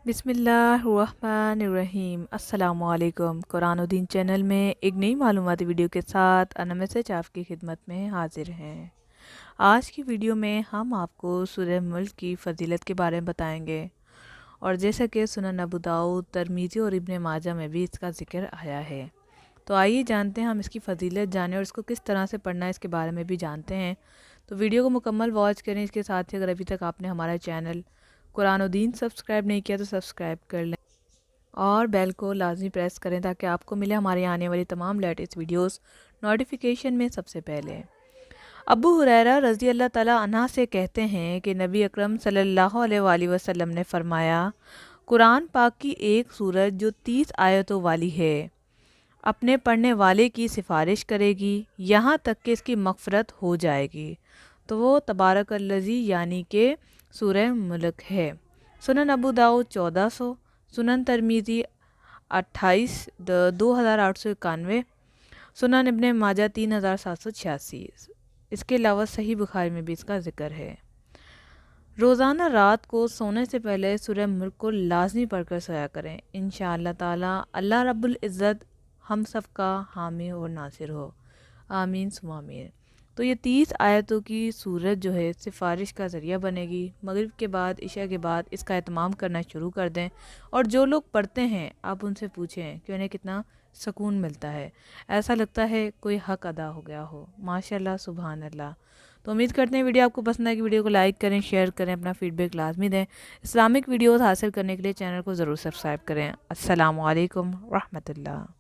बिस्मिल्लाहिर्रहमानिर्रहीम। अस्सलामुअलैकुम। कुरान और दीन चैनल में एक नई मालूमाती वीडियो के साथ अनमत आपकी खिदमत में हाजिर हैं। आज की वीडियो में हम आपको सूरह मुल्क की फ़जीलत के बारे में बताएंगे और जैसा कि सुनन अबू दाऊद, तिरमिज़ी और इब्न माजा में भी इसका ज़िक्र आया है। तो आइए जानते हैं हम इसकी फ़जीलत जानें और इसको किस तरह से पढ़ना है इसके बारे में भी जानते हैं। तो वीडियो को मुकम्मल वॉच करें। इसके साथ ही अगर अभी तक आपने हमारा चैनल कुरान और दीन सब्सक्राइब नहीं किया तो सब्सक्राइब कर लें और बेल को लाजमी प्रेस करें ताकि आपको मिले हमारे आने वाली तमाम लेटेस्ट वीडियोस नोटिफिकेशन में सबसे पहले। अबू हुरैरा रज़ी अल्लाह ताला अन्हा से कहते हैं कि नबी अकरम सल्लल्लाहु अलैहि वसल्लम ने फरमाया, कुरान पाक की एक सूरत जो 30 आयतों वाली है अपने पढ़ने वाले की सिफारिश करेगी यहाँ तक कि इसकी मग़फ़िरत हो जाएगी, तो वो तबारकल्लज़ी यानी कि सूरह मुल्क है। सुनन अबू दाऊद 1400, सुनन तिरमिज़ी 2891, सुनन इब्न माजा 3786। इसके अलावा सही बुखारी में भी इसका ज़िक्र है। रोज़ाना रात को सोने से पहले सूरह मुल्क को लाजमी पढ़कर सोया करें। इंशाअल्लाह ताला अल्लाह रब्बुल इज़्ज़त हम सब का हामी और नासिर हो। आमीन सुम्मा आमीन। तो ये 30 आयतों की सूरत जो है सिफारिश का ज़रिया बनेगी। मगरिब के बाद, इशा के बाद इसका एहतमाम करना शुरू कर दें और जो लोग पढ़ते हैं आप उनसे पूछें कि उन्हें कितना सुकून मिलता है। ऐसा लगता है कोई हक़ अदा हो गया हो। माशाल्लाह, सुभान अल्लाह। तो उम्मीद करते हैं वीडियो आपको पसंद आएगी। वीडियो को लाइक करें, शेयर करें, अपना फ़ीडबैक लाजमी दें। इस्लामिक वीडियोज़ हासिल करने के लिए चैनल को ज़रूर सब्सक्राइब करें। अस्सलामु अलैकुम रहमतुल्लाह।